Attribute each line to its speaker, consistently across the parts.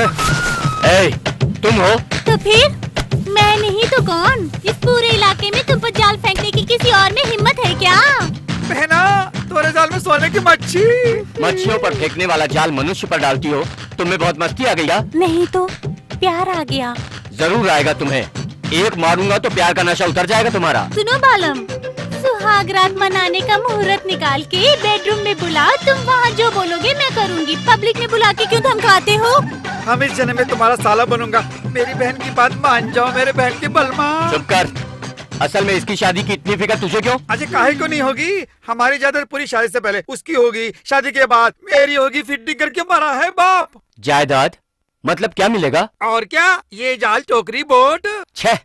Speaker 1: ए, तुम हो?
Speaker 2: तो फिर मैं नहीं तो कौन? इस पूरे इलाके में तुम पर जाल फेंकने की किसी और में हिम्मत है क्या?
Speaker 3: बहना, तुम्हारे जाल में सोने की मच्छी।
Speaker 1: मच्छियों पर फेंकने वाला जाल मनुष्य पर डालती हो? तुम्हें बहुत मस्ती आ गई क्या?
Speaker 2: नहीं तो प्यार आ गया।
Speaker 1: जरूर आएगा तुम्हें। एक मारूंगा तो प्यार का नशा उतर जाएगा तुम्हारा।
Speaker 2: सुनो बालम, सुहाग रात मनाने का मुहूर्त निकाल के बेडरूम में बुलाओ। तुम वहाँ जो बोलोगे मैं करूँगी। पब्लिक में बुला के क्यों धमकाते हो?
Speaker 3: हम इस जन्म में तुम्हारा साला बनूंगा। मेरी बहन की बात मान जाओ, मेरे बहन की बलमा।
Speaker 1: चुप कर। असल में इसकी शादी की इतनी फिक्र तुझे क्यों?
Speaker 3: अजय काहे को नहीं होगी? हमारी जायदाद पूरी शादी से पहले उसकी होगी, शादी के बाद मेरी होगी। फिटिंग करके मरा है बाप।
Speaker 1: जायदाद मतलब क्या मिलेगा?
Speaker 3: और क्या, ये जाल टोकरी बोट।
Speaker 1: छह,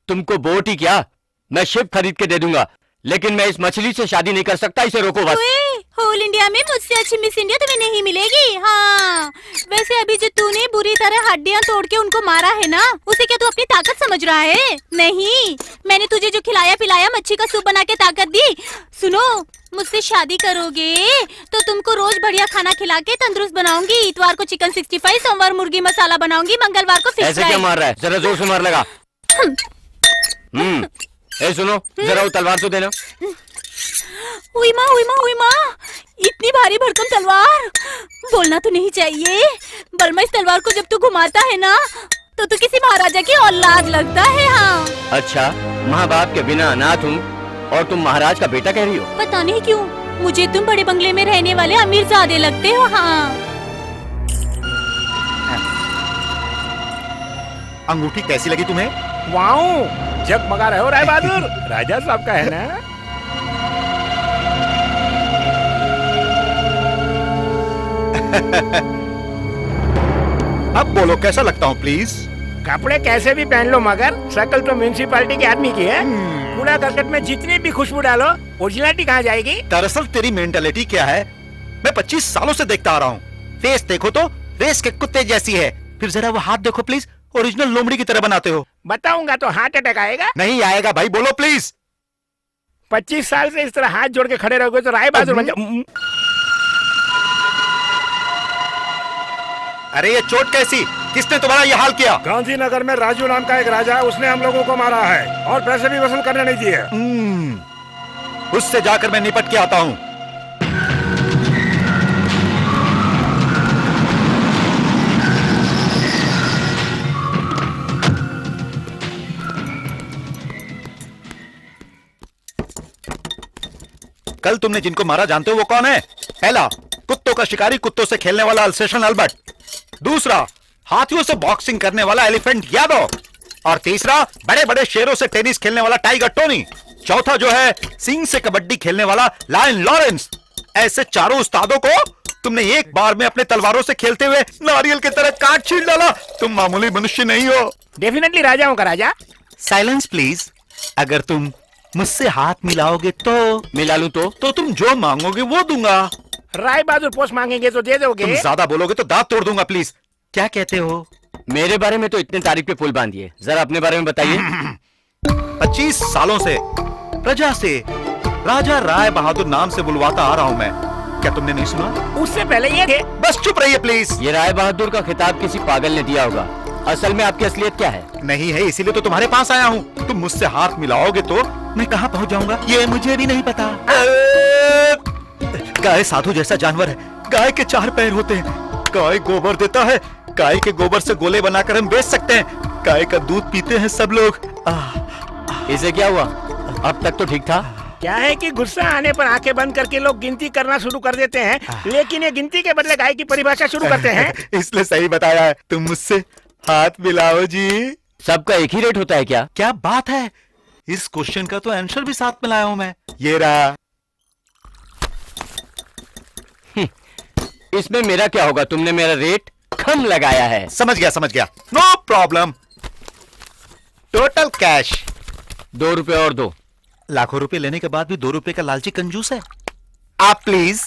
Speaker 1: तुमको बोट ही क्या, मैं शिप खरीद के दे दूंगा। लेकिन मैं इस मछली से शादी नहीं कर सकता। इसे रोको बस।
Speaker 2: होल इंडिया में मुझसे अच्छी मिस इंडिया तुम्हें नहीं मिलेगी। हाँ, वैसे अभी जो तूने बुरी तरह हड्डियाँ तोड़ के उनको मारा है ना, उसे क्या तू अपनी ताकत समझ रहा है? नहीं, मैंने तुझे जो खिलाया पिलाया, मच्छी का सूप बना के ताकत दी। सुनो, मुझसे शादी करोगे तो तुमको रोज बढ़िया खाना खिला के तंदुरुस्त बनाऊंगी। इतवार को चिकन 65, सोमवार मुर्गी मसाला बनाऊंगी, मंगलवार को फिश
Speaker 1: ऐसे क्या मार रहा है? जरा जोर से मार लगा। ए सुनो, जरा वो तलवार तो देना।
Speaker 2: हुई माँ, इतनी भारी भरकम तलवार। बोलना तो नहीं चाहिए, बलमा इस तलवार को जब तू घुमाता है ना, तो तू किसी महाराजा की औलाद लगता है। हाँ।
Speaker 1: अच्छा, माँ बाप के बिना अनाथ हूँ और तुम महाराज का बेटा कह रही हो?
Speaker 2: पता नहीं क्यों मुझे तुम बड़े बंगले में रहने वाले अमीरजादे लगते हो। हाँ।
Speaker 4: अंगूठी कैसी लगी तुम्हें?
Speaker 5: वाओ, जगमगा रहे हो राय बहादुर। राजा साहब का है ना?
Speaker 4: अब बोलो कैसा लगता हूँ प्लीज?
Speaker 5: कपड़े कैसे भी पहन लो, मगर शक्ल तो म्यूनिसिपैलिटी के आदमी की है। कूड़ा करकट में जितनी भी खुशबू डालो, ओरिजिनलिटी कहाँ जाएगी?
Speaker 4: दरअसल तेरी मेंटालिटी क्या है, मैं 25 सालों से देखता आ रहा हूँ। फेस देखो तो रेस के कुत्ते जैसी है, फिर जरा वो हाथ देखो प्लीज, ओरिजिनल लोमड़ी की तरह बनाते हो।
Speaker 5: बताऊंगा तो हार्ट अटैक आएगा।
Speaker 4: नहीं आएगा भाई, बोलो प्लीज।
Speaker 5: 25 साल से इस तरह हाथ जोड़ के खड़े रहोगे तो राय बहादुर बन जाओ।
Speaker 4: अरे ये चोट कैसी, किसने तुम्हारा ये हाल किया?
Speaker 5: गांधीनगर में राजू नाम का एक राजा है, उसने हम लोगों को मारा है और पैसे भी वसूल करने नहीं दिए।
Speaker 4: उससे जाकर मैं निपट के आता हूँ। कल तुमने जिनको मारा जानते हो वो कौन है? पहला, कुत्तों का शिकारी, कुत्तों से खेलने वाला अल्सेशन अल्बर्ट। दूसरा, हाथियों से बॉक्सिंग करने वाला एलिफेंट यादव। और तीसरा, बड़े बड़े शेरों से टेनिस खेलने वाला टाइगर टोनी। चौथा जो है, सिंह से कबड्डी खेलने वाला लायन लॉरेंस। ऐसे चारों उस्तादों को तुमने एक बार में अपने तलवारों से खेलते हुए नारियल की तरह काट छीन डाला। तुम मामूली मनुष्य नहीं हो।
Speaker 5: डेफिनेटली राजाओं का राजा।
Speaker 4: Silence please. अगर तुम मुझसे हाथ मिलाओगे तो?
Speaker 1: मिला लूं तो
Speaker 4: तुम जो मांगोगे वो दूंगा।
Speaker 5: राय बहादुर पोस्ट मांगेंगे तो दे दोगे?
Speaker 4: तुम ज्यादा बोलोगे तो दांत तोड़ दूंगा। प्लीज, क्या कहते हो?
Speaker 1: मेरे बारे में तो इतने तारीफ पे पुल बांधिए, जरा अपने बारे में बताइए।
Speaker 4: 25 सालों से प्रजा से राजा राय बहादुर नाम से बुलवाता आ रहा हूँ मैं। क्या तुमने नहीं सुना?
Speaker 5: उससे पहले ये थे।
Speaker 4: बस चुप रहिए प्लीज।
Speaker 1: ये राय बहादुर का खिताब किसी पागल ने दिया होगा। असल में आपकी असलियत क्या है?
Speaker 4: नहीं है, इसीलिए तो तुम्हारे पास आया हूँ। तुम मुझसे हाथ मिलाओगे तो मैं कहाँ पहुँच जाऊंगा ये मुझे भी नहीं पता। गाय साधु जैसा जानवर है। गाय के 4 पैर होते हैं। गाय गोबर देता है। गाय के गोबर से गोले बनाकर हम बेच सकते हैं। गाय का दूध पीते हैं सब लोग।
Speaker 1: इसे क्या हुआ? अब तक तो ठीक था।
Speaker 5: क्या है कि गुस्सा आने पर आंखें बंद करके लोग गिनती करना शुरू कर देते हैं, लेकिन ये गिनती के बदले गाय की परिभाषा शुरू करते हैं।
Speaker 4: इसलिए सही बताया है। तुम मुझसे हाथ मिलाओ जी।
Speaker 1: सबका एक ही रेट होता है क्या?
Speaker 4: क्या बात है, इस क्वेश्चन का तो आंसर भी साथ में लाया हूं मैं। ये रहा।
Speaker 1: इसमें मेरा क्या होगा? तुमने मेरा रेट कम लगाया है।
Speaker 4: समझ गया। No problem. टोटल कैश
Speaker 1: 2 रुपए और दो।
Speaker 4: लाखों रुपए लेने के बाद भी 2 रुपए का लालची कंजूस है आप। प्लीज।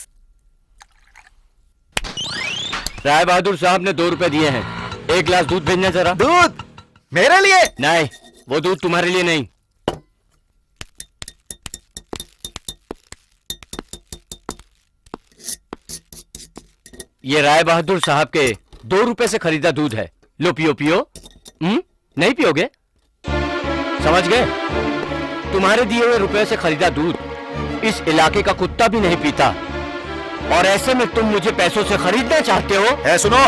Speaker 1: राय बहादुर साहब ने 2 रुपए दिए हैं। 1 गिलास दूध भेजना जरा।
Speaker 4: दूध मेरे लिए?
Speaker 1: नहीं, वो दूध तुम्हारे लिए नहीं। ये राय बहादुर साहब के 2 रुपए से खरीदा दूध है। लो पियो पियो। नहीं पियोगे? समझ गए? तुम्हारे दिए हुए रुपए से खरीदा दूध इस इलाके का कुत्ता भी नहीं पीता, और ऐसे में तुम मुझे पैसों से खरीदना चाहते हो?
Speaker 4: है सुनो,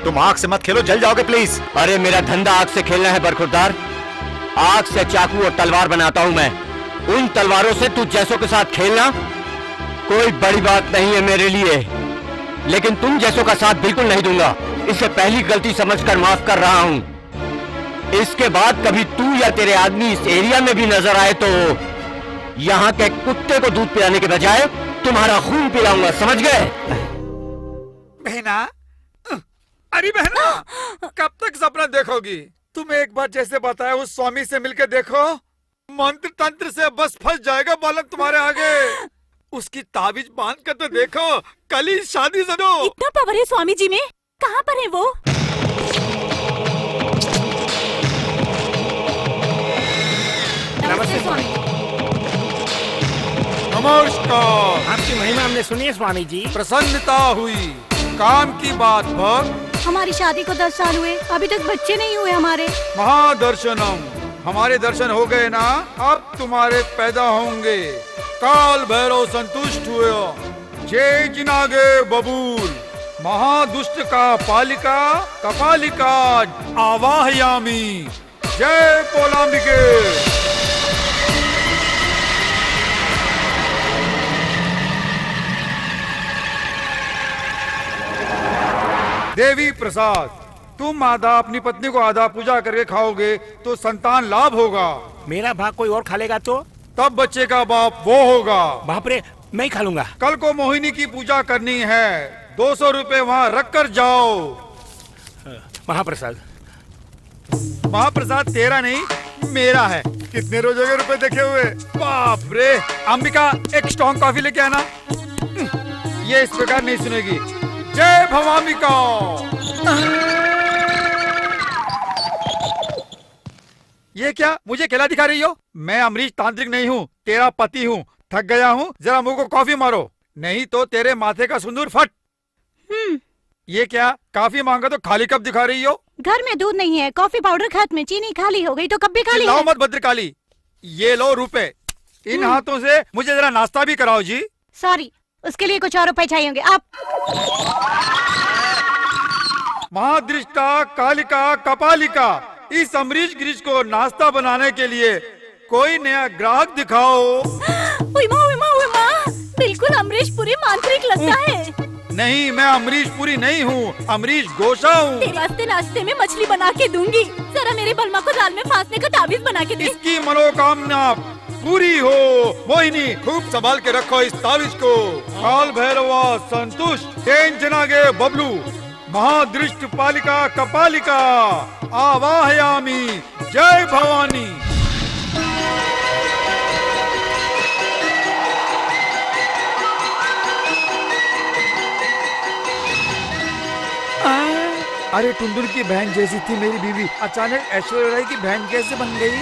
Speaker 4: तुम आग से मत खेलो, जल जाओगे प्लीज।
Speaker 1: अरे मेरा धंधा आग से खेलना है बरखुरदार। आग से चाकू और तलवार बनाता हूं मैं। उन तलवारों से तू जैसों के साथ खेलना कोई बड़ी बात नहीं है मेरे लिए, लेकिन तुम जैसों का साथ बिल्कुल नहीं दूंगा। इसे पहली गलती समझकर माफ कर रहा हूं। इसके बाद कभी तू या तेरे आदमी इस एरिया में भी नजर आए तो यहाँ के कुत्ते को दूध पिलाने के बजाय तुम्हारा खून पिलाऊंगा, समझ गए?
Speaker 3: बहना, अरे बहना, कब तक सपना देखोगी? तुम एक बार जैसे बताया उस स्वामी से मिलकर देखो, मंत्र तंत्र से बस फंस जाएगा बालक तुम्हारे आगे। उसकी ताबीज बांध कर तो देखो, कल ही शादी सुनो।
Speaker 2: इतना पावर है स्वामी जी में? कहाँ पर है वो?
Speaker 5: नमस्ते स्वामी।
Speaker 3: नमस्कार।
Speaker 5: आपकी महिमा हमने सुनी है स्वामी जी।
Speaker 3: प्रसन्नता हुई। काम की बात भक्त।
Speaker 2: हमारी शादी को 10 साल हुए, अभी तक बच्चे नहीं हुए हमारे।
Speaker 3: महादर्शनम, हमारे दर्शन हो गए ना, अब तुम्हारे पैदा होंगे। काल भैरव संतुष्ट हुए। जय जिनागे बबूल, महादुष्ट का पालिका कपालिका आवाहयामी। जय पोलाम्बिके। देवी प्रसाद, तुम आधा अपनी पत्नी को आधा पूजा करके खाओगे तो संतान लाभ होगा।
Speaker 5: मेरा भाग कोई और खा लेगा तो?
Speaker 3: तब बच्चे का बाप वो होगा।
Speaker 5: बाप रे, मैं ही खा लूंगा।
Speaker 3: कल को मोहिनी की पूजा करनी है, 200 रुपए वहाँ रख कर जाओ।
Speaker 5: महाप्रसाद।
Speaker 3: महाप्रसाद तेरा नहीं मेरा है। कितने रोजे के रुपए देखे हुए? बाप रे। अंबिका, एक स्ट्रॉन्ग कॉफी लेके आना। ये इस प्रकार नहीं सुनेगी। जय भवामिका। ये क्या मुझे केला दिखा रही हो? मैं अमरीश तांत्रिक नहीं हूँ, तेरा पति हूँ। थक गया हूँ, जरा मुंह को कॉफी मारो, नहीं तो तेरे माथे का सिंदूर फट। ये क्या कॉफी मांगा तो खाली कप दिखा रही हो?
Speaker 2: घर में दूध नहीं है, कॉफी पाउडर खत्म, चीनी खाली हो गई तो कप भी खाली
Speaker 3: चिल्लाओ
Speaker 2: है।
Speaker 3: मत भद्रकाली। ये लो रुपए, इन हाथों से मुझे जरा नाश्ता भी कराओ जी।
Speaker 2: सॉरी, उसके लिए कुछ और रुपए चाहिए होंगे। आप
Speaker 3: महादृष्टा कालिका कपालिका, इस अमरीश गिरीश को नाश्ता बनाने के लिए कोई नया ग्राहक दिखाओ।
Speaker 2: उइमा, उइमा, उइमा, बिल्कुल अमरीश पुरी मांत्रिक लगता है।
Speaker 3: नहीं, मैं अमरीश पुरी नहीं हूँ, अमरीश गोशा हूँ।
Speaker 2: तेरे वास्ते नाश्ते में मछली बना के दूंगी। जरा मेरे बलमा को जाल में फांसने का ताबीज बना के दे।
Speaker 3: इसकी मनोकामना पूरी हो। मोहिनी, खूब संभाल के रखो इस ताबीज को। काल भैरवा संतुष्ट, टेंशनागे बबलू, महादृष्ट पालिका कपालिका आवाहयामी। जय भवानी। अरे टुनटुन की बहन जैसी थी मेरी बीवी, अचानक ऐश्वर्या राय की बहन कैसे बन गई?